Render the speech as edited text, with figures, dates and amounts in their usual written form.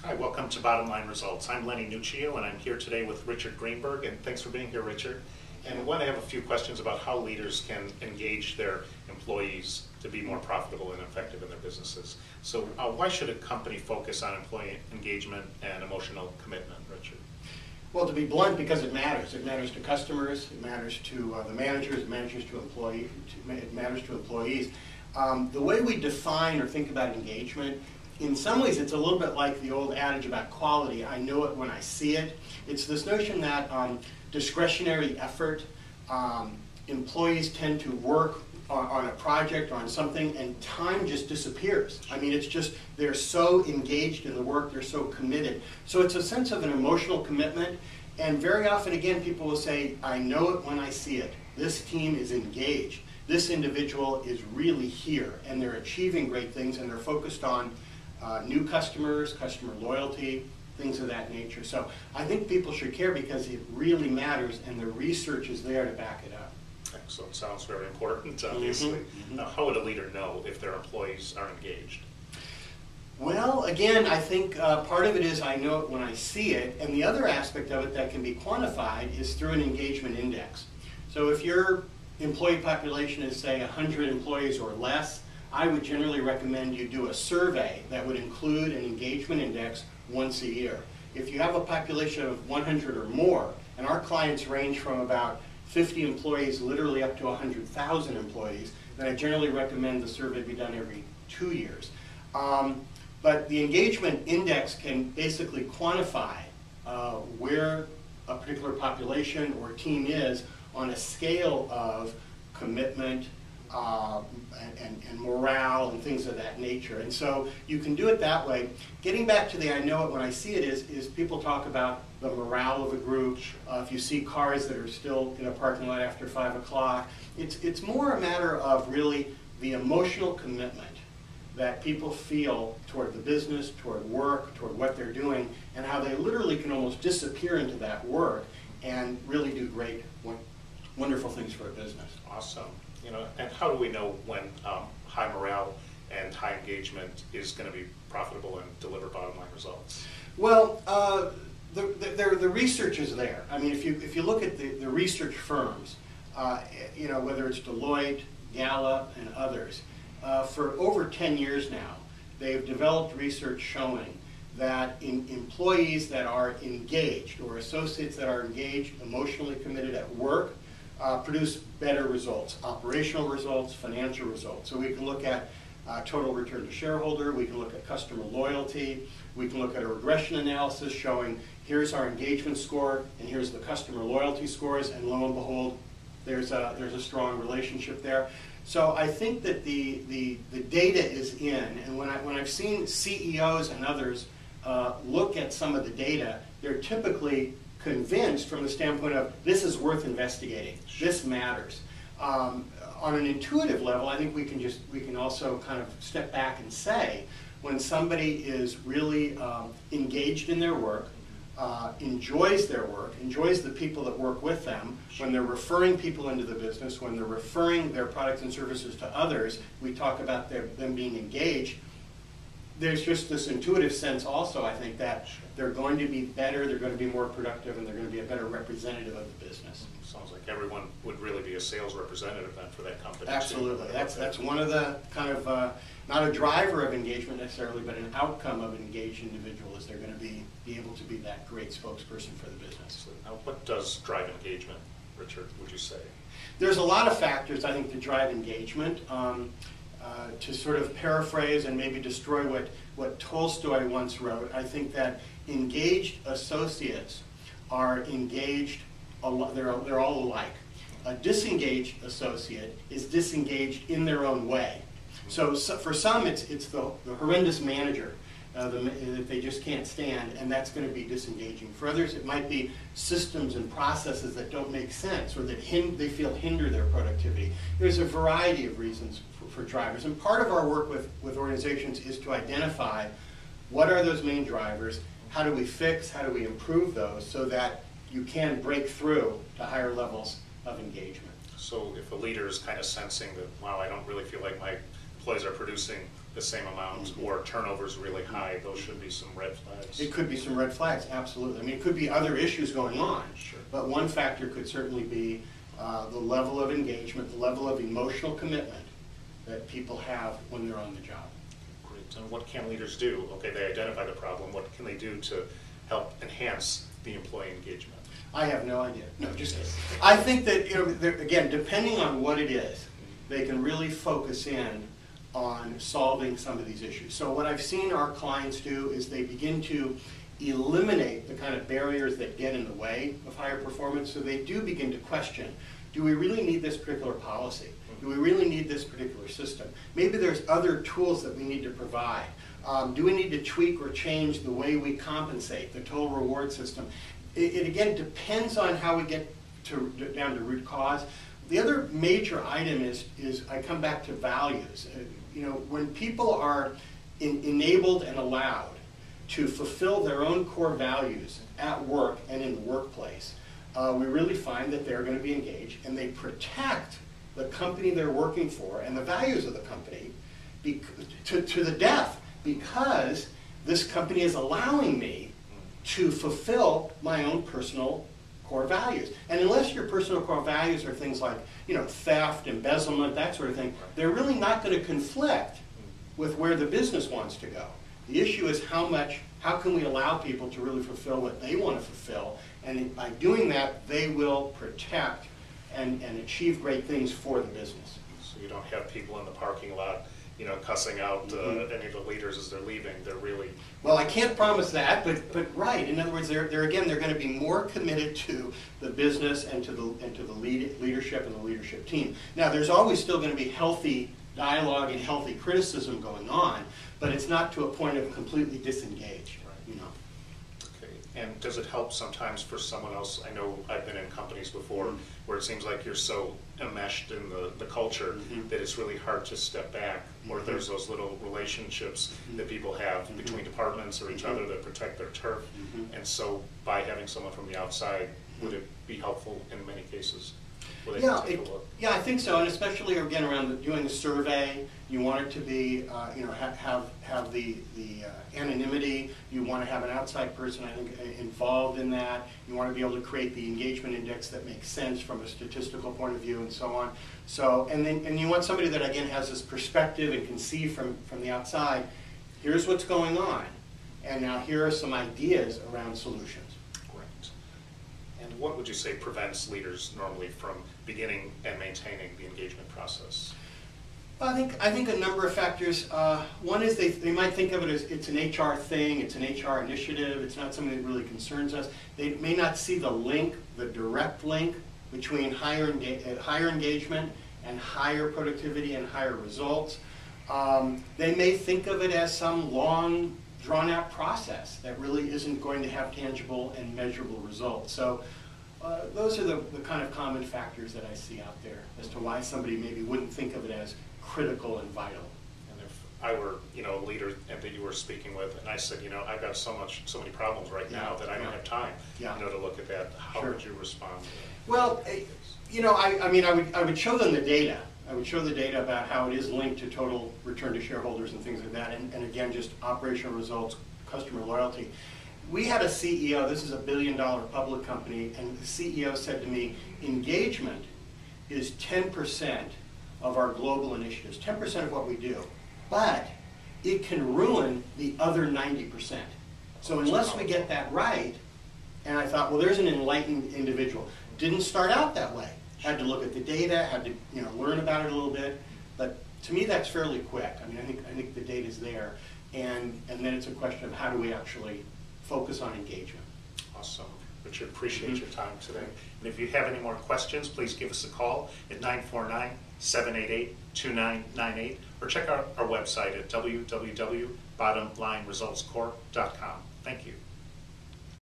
Hi, welcome to Bottom Line Results. I'm Lenny Nuccio, and I'm here today with Richard Greenberg, and thanks for being here, Richard. And I want to have a few questions about how leaders can engage their employees to be more profitable and effective in their businesses. So why should a company focus on employee engagement and emotional commitment, Richard? Well, to be blunt, because it matters. It matters to customers, it matters to the managers, it matters to employees. The way we define or think about engagement, in some ways it's a little bit like the old adage about quality, I know it when I see it. It's this notion that discretionary effort, employees tend to work on a project, on something, and time just disappears. I mean, it's just, they're so engaged in the work, they're so committed. So it's a sense of an emotional commitment, and very often, again, people will say, I know it when I see it. This team is engaged. This individual is really here, and they're achieving great things, and they're focused on new customers, customer loyalty, things of that nature. So I think people should care because it really matters, and the research is there to back it up. Excellent. Sounds very important, obviously. Now, how would a leader know if their employees are engaged? Well, again, I think part of it is I know it when I see it, and the other aspect of it that can be quantified is through an engagement index. So if your employee population is, say, 100 employees or less, I would generally recommend you do a survey that would include an engagement index once a year. If you have a population of 100 or more, and our clients range from about 50 employees literally up to 100,000 employees, then I generally recommend the survey be done every 2 years. But the engagement index can basically quantify where a particular population or team is on a scale of commitment, and morale and things of that nature. And so you can do it that way. Getting back to the I know it when I see it is people talk about the morale of a group. If you see cars that are still in a parking lot after 5 o'clock, it's more a matter of really the emotional commitment that people feel toward the business, toward work, toward what they're doing, and how they literally can almost disappear into that work and really do great, wonderful things for a business. Awesome. You know, and how do we know when high morale and high engagement is going to be profitable and deliver bottom line results? Well, the research is there. I mean, if you look at the research firms, you know, whether it's Deloitte, Gallup, and others, for over 10 years now, they've developed research showing that employees that are engaged or associates that are engaged, emotionally committed at work, produce better results, operational results, financial results. So we can look at total return to shareholder, we can look at customer loyalty, we can look at a regression analysis showing here's our engagement score and here's the customer loyalty scores, and lo and behold, there's a strong relationship there. So I think that the data is in, and when I've seen CEOs and others look at some of the data, they're typically convinced from the standpoint of this is worth investigating, this matters. On an intuitive level, I think we can also kind of step back and say when somebody is really engaged in their work, enjoys their work, enjoys the people that work with them, when they're referring people into the business, when they're referring their products and services to others, we talk about them being engaged. There's just this intuitive sense also, I think, that they're going to be better, they're going to be more productive, and they're going to be a better representative of the business. Sounds like everyone would really be a sales representative then for that company. Absolutely. That's one of the kind of, not a driver of engagement necessarily, but an outcome of an engaged individual is they're going to be able to be that great spokesperson for the business. Now, what does drive engagement, Richard, would you say? There's a lot of factors, I think, to drive engagement. To sort of paraphrase and maybe destroy what Tolstoy once wrote, I think that engaged associates are engaged, they're all alike. A disengaged associate is disengaged in their own way. So for some, it's the horrendous manager that they just can't stand, and that's going to be disengaging. For others, it might be systems and processes that don't make sense or that they feel hinder their productivity. There's a variety of reasons for drivers, and part of our work with organizations is to identify what are those main drivers, how do we fix, how do we improve those so that you can break through to higher levels of engagement. So if a leader is kind of sensing that, wow, I don't really feel like my employees are producing the same amount, or turnover's really high, those should be some red flags. It could be some red flags, absolutely. I mean, it could be other issues going on. Sure. But one factor could certainly be the level of engagement, the level of emotional commitment that people have when they're on the job. Great. And what can leaders do? Okay, they identify the problem. What can they do to help enhance the employee engagement? I have no idea. No, just kidding. I think that, again, depending on what it is, they can really focus in on solving some of these issues. So what I've seen our clients do is they begin to eliminate the kind of barriers that get in the way of higher performance. So they do begin to question, do we really need this particular policy? Do we really need this particular system? Maybe there's other tools that we need to provide. Do we need to tweak or change the way we compensate, the total reward system? It again depends on how we get down to root cause. The other major item is I come back to values. When people are enabled and allowed to fulfill their own core values at work and in the workplace, we really find that they're going to be engaged and they protect the company they're working for and the values of the company to the death, because this company is allowing me to fulfill my own personal core values. And unless your personal core values are things like, theft, embezzlement, that sort of thing, they're really not going to conflict with where the business wants to go. The issue is how can we allow people to really fulfill what they want to fulfill, and by doing that, they will protect and achieve great things for the business. So you don't have people in the parking lot, cussing out any of the leaders as they're leaving. They're really... Well, I can't promise that, but right. In other words, they're going to be more committed to the business and to the leadership and the leadership team. Now, there's always still going to be healthy dialogue and healthy criticism going on, but it's not to a point of completely disengaged. Right. Okay. And does it help sometimes for someone else? I know I've been in companies before where it seems like you're so enmeshed in the culture that it's really hard to step back, or there's those little relationships that people have between departments or each other that protect their turf. And so by having someone from the outside, would it be helpful in many cases? Yeah, I think so, and especially again around doing the survey, you want it to be, have the anonymity. You want to have an outside person, I think, involved in that. You want to be able to create the engagement index that makes sense from a statistical point of view, and so on. So, and you want somebody that again has this perspective and can see from the outside. Here's what's going on, and now here are some ideas around solutions. And what would you say prevents leaders normally from beginning and maintaining the engagement process? I think a number of factors. One is they might think of it as it's an HR thing, it's an HR initiative, it's not something that really concerns us. They may not see the link, the direct link between higher engagement and higher productivity and higher results. They may think of it as some long, drawn-out process that really isn't going to have tangible and measurable results. So those are the kind of common factors that I see out there as to why somebody maybe wouldn't think of it as critical and vital. And if I were, a leader that you were speaking with, and I said, I've got so many problems right now that I don't have time, to look at that, how would you respond to that? Well, I would show them the data. I would show the data about how it is linked to total return to shareholders and things like that, and again, just operational results, customer loyalty. We had a CEO, this is a $1 billion public company, and the CEO said to me, engagement is 10% of our global initiatives, 10% of what we do, but it can ruin the other 90%. So unless we get that right, and I thought, well, there's an enlightened individual. Didn't start out that way. Had to look at the data, had to learn about it a little bit, but to me that's fairly quick. I think the data's there, and then it's a question of how do we actually focus on engagement. Awesome. Richard, appreciate your time today. And if you have any more questions, please give us a call at 949-788-2998, or check out our website at www.bottomlineresultscorp.com. Thank you.